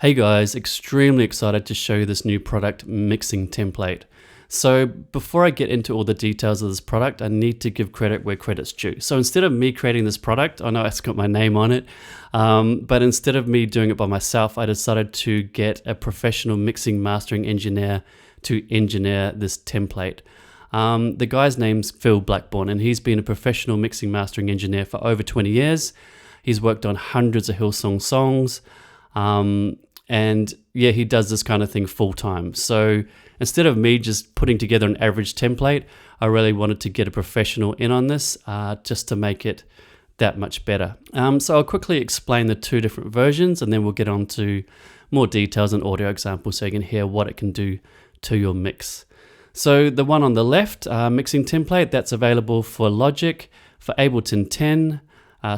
Hey guys, extremely excited to show you this new product mixing template. So before I get into all the details of this product, I need to give credit where credit's due. So instead of me creating this product, I know it's got my name on it, but instead of me doing it by myself, I decided to get a professional mixing mastering engineer to engineer this template. The guy's name's Phil Blackburn, and he's been a professional mixing mastering engineer for over 20 years. He's worked on hundreds of Hillsong songs. And yeah, he does this kind of thing full time. So instead of me just putting together an average template, I really wanted to get a professional in on this just to make it that much better. So I'll quickly explain the two different versions, and then we'll get on to more details and audio examples so you can hear what it can do to your mix. So the one on the left, mixing template, that's available for Logic, for Ableton 10,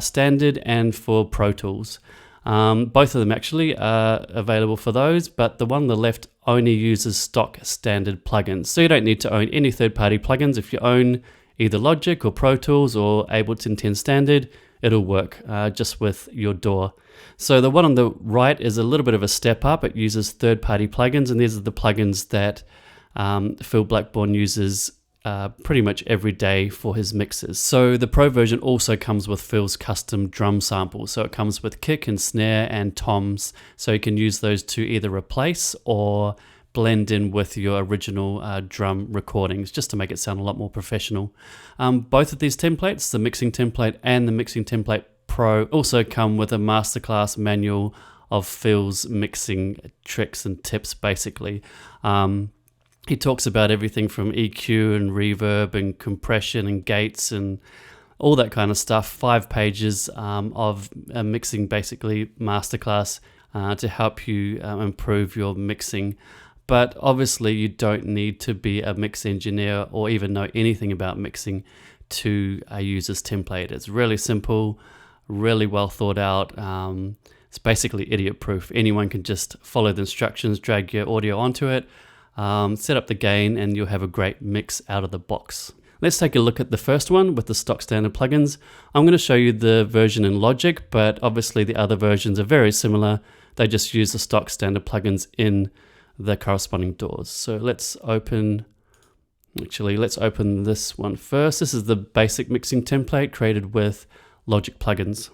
Standard, and for Pro Tools. Both of them actually are available for those, but the one on the left only uses stock standard plugins. So you don't need to own any third-party plugins. If you own either Logic or Pro Tools or Ableton 10 Standard, it'll work just with your DAW. So the one on the right is a little bit of a step up. It uses third-party plugins, and these are the plugins that Phil Blackburn uses pretty much every day for his mixes. So the Pro version also comes with Phil's custom drum samples. So it comes with kick and snare and toms. So you can use those to either replace or blend in with your original drum recordings just to make it sound a lot more professional. Both of these templates, the mixing template and the mixing template Pro, also come with a masterclass manual of Phil's mixing tricks and tips basically. He talks about everything from EQ and reverb and compression and gates and all that kind of stuff. 5 pages of a mixing basically masterclass to help you improve your mixing. But obviously you don't need to be a mix engineer or even know anything about mixing to use this template. It's really simple, really well thought out. It's basically idiot proof. Anyone can just follow the instructions, drag your audio onto it, set up the gain, and you'll have a great mix out of the box. Let's take a look at the first one with the stock standard plugins. I'm going to show you the version in Logic, but obviously the other versions are very similar. They just use the stock standard plugins in the corresponding DAWs. So let's open this one first. This is the basic mixing template created with Logic plugins.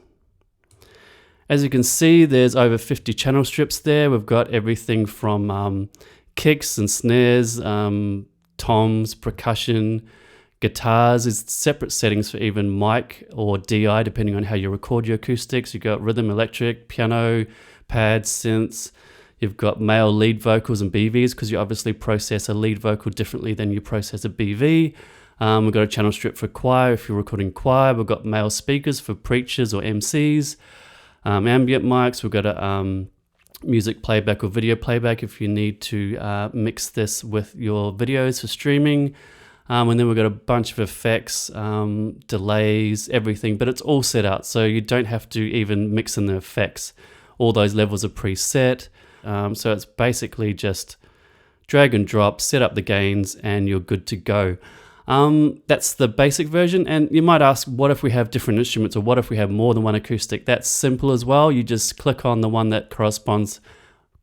As you can see, there's over 50 channel strips there. We've got everything from kicks and snares, toms, percussion, guitars. There's separate settings for even mic or DI depending on how you record your acoustics. You've got rhythm, electric, piano, pads, synths. You've got male lead vocals and BVs because you obviously process a lead vocal differently than you process a BV. We've got a channel strip for choir if you're recording choir. We've got male speakers for preachers or MCs. Ambient mics. We've got a music playback or video playback if you need to mix this with your videos for streaming. And then we've got a bunch of effects, delays, everything, but it's all set out. So you don't have to even mix in the effects. All those levels are preset. So it's basically just drag and drop, set up the gains, and you're good to go. That's the basic version. And you might ask, what if we have different instruments, or what if we have more than one acoustic? That's simple as well. You just click on the one that corresponds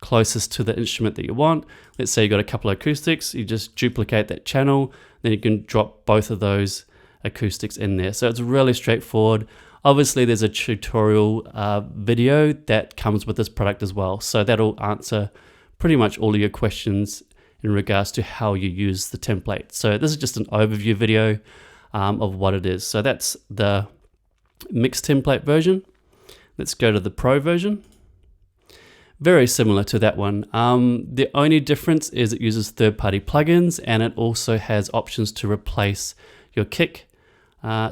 closest to the instrument that you want. Let's say you got a couple of acoustics, you just duplicate that channel, then you can drop both of those acoustics in there. So it's really straightforward. Obviously there's a tutorial video that comes with this product as well. So that'll answer pretty much all of your questions in regards to how you use the template. So this is just an overview video of what it is. So that's the mixed template version. Let's go to the Pro version. Very similar to that one. The only difference is it uses third-party plugins, and it also has options to replace your kick,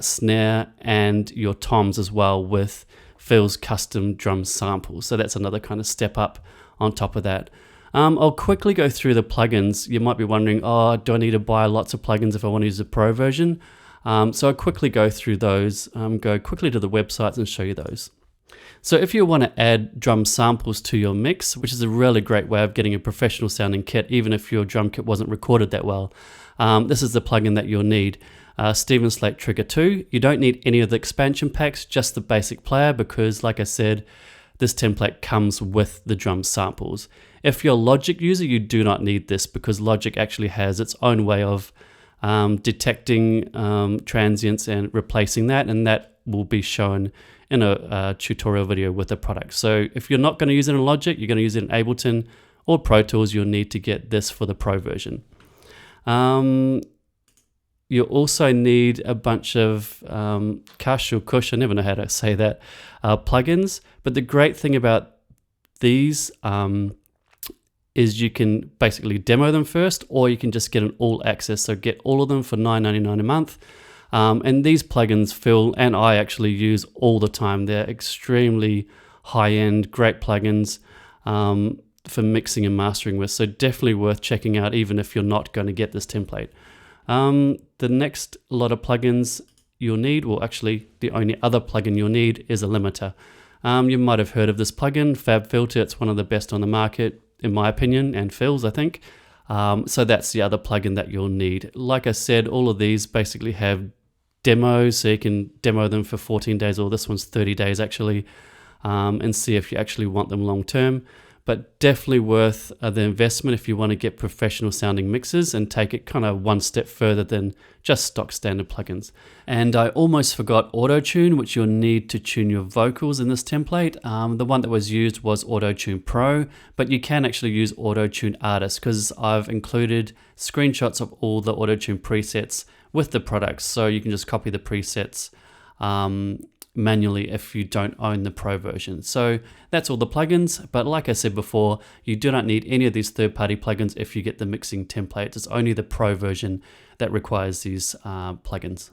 snare, and your toms as well with Phil's custom drum samples. So that's another kind of step up on top of that. I'll quickly go through the plugins. You might be wondering, do I need to buy lots of plugins if I want to use the Pro version? So I'll quickly go through those, go quickly to the websites and show you those. So if you want to add drum samples to your mix, which is a really great way of getting a professional sounding kit, even if your drum kit wasn't recorded that well, this is the plugin that you'll need. Steven Slate Trigger 2. You don't need any of the expansion packs, just the basic player, because like I said, this template comes with the drum samples. If you're a Logic user, you do not need this because Logic actually has its own way of detecting transients and replacing that, and that will be shown in a tutorial video with the product. So if you're not going to use it in Logic, you're going to use it in Ableton or Pro Tools, you'll need to get this for the Pro version. You also need a bunch of Kush or Kush, I never know how to say that, plugins. But the great thing about these is you can basically demo them first, or you can just get an all access. So get all of them for $9.99 a month. And these plugins Phil and I actually use all the time. They're extremely high-end, great plugins for mixing and mastering with. So definitely worth checking out, even if you're not going to get this template. The next lot of plugins you'll need, well actually the only other plugin you'll need is a limiter. You might have heard of this plugin, FabFilter. It's one of the best on the market in my opinion, and Phil's I think. So that's the other plugin that you'll need. Like I said, all of these basically have demos, so you can demo them for 14 days, or this one's 30 days actually, and see if you actually want them long term. But definitely worth the investment if you want to get professional sounding mixes and take it kind of one step further than just stock standard plugins. And I almost forgot Auto-Tune, which you'll need to tune your vocals in this template. The one that was used was Auto-Tune Pro, but you can actually use Auto-Tune Artist because I've included screenshots of all the Auto-Tune presets with the products, so you can just copy the presets manually if you don't own the Pro version. So that's all the plugins, but like I said before, you do not need any of these third-party plugins if you get the mixing template. It's only the Pro version that requires these plugins.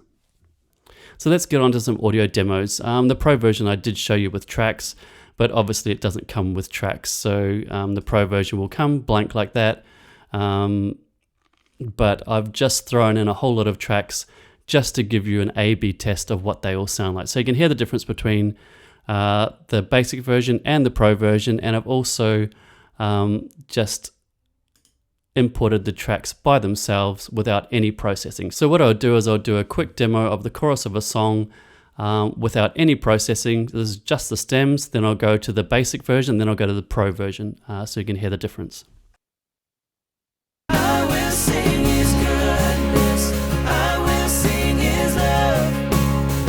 So let's get on to some audio demos. The Pro version I did show you with tracks, but obviously it doesn't come with tracks. So the Pro version will come blank like that, but I've just thrown in a whole lot of tracks just to give you an A/B test of what they all sound like. So you can hear the difference between the basic version and the Pro version, and I've also just imported the tracks by themselves without any processing. So what I'll do is I'll do a quick demo of the chorus of a song without any processing. This is just the stems, then I'll go to the basic version, then I'll go to the Pro version, so you can hear the difference. I will sing His goodness, I will sing His love,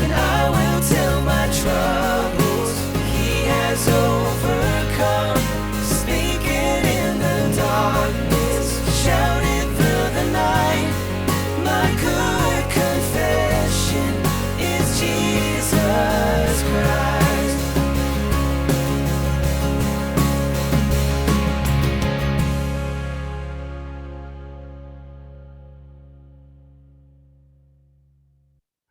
and I will tell my troubles He has overcome. Speaking in the darkness, shouting through the night, my good confession is Jesus Christ.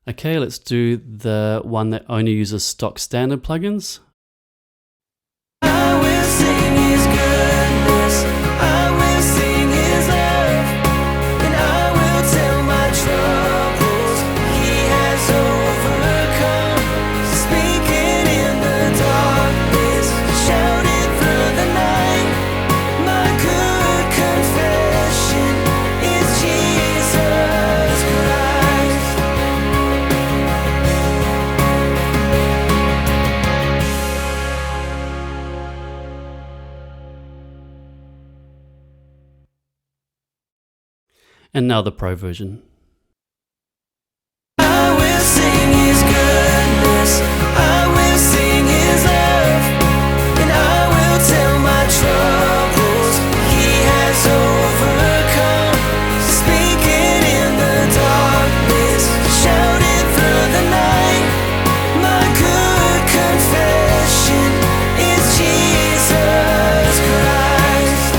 Okay, let's do the one that only uses stock standard plugins. I will sing His goodness, I will sing His love, and I will tell my troubles He has overcome. Speaking in the darkness, shouting through the night, my good confession is Jesus Christ. And now the Pro version. I will sing His goodness, I will sing His love, and I will tell my troubles He has overcome. Speaking in the darkness, shouting through the night, my good confession is Jesus Christ.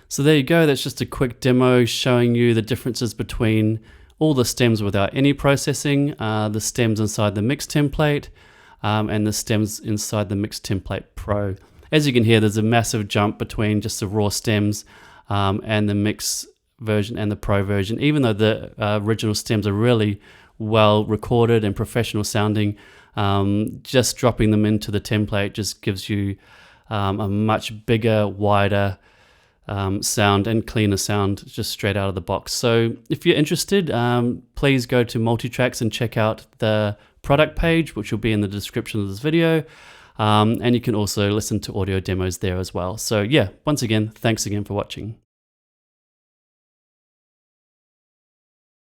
So there you go, that's just a quick demo showing you the differences between all the stems without any processing, the stems inside the mix template, and the stems inside the Mix Template Pro. As you can hear, there's a massive jump between just the raw stems and the mix version and the Pro version. Even though the original stems are really well recorded and professional sounding, just dropping them into the template just gives you a much bigger, wider sound and cleaner sound just straight out of the box. So if you're interested, please go to Multitracks and check out the product page, which will be in the description of this video. And you can also listen to audio demos there as well. So yeah, once again, thanks again for watching.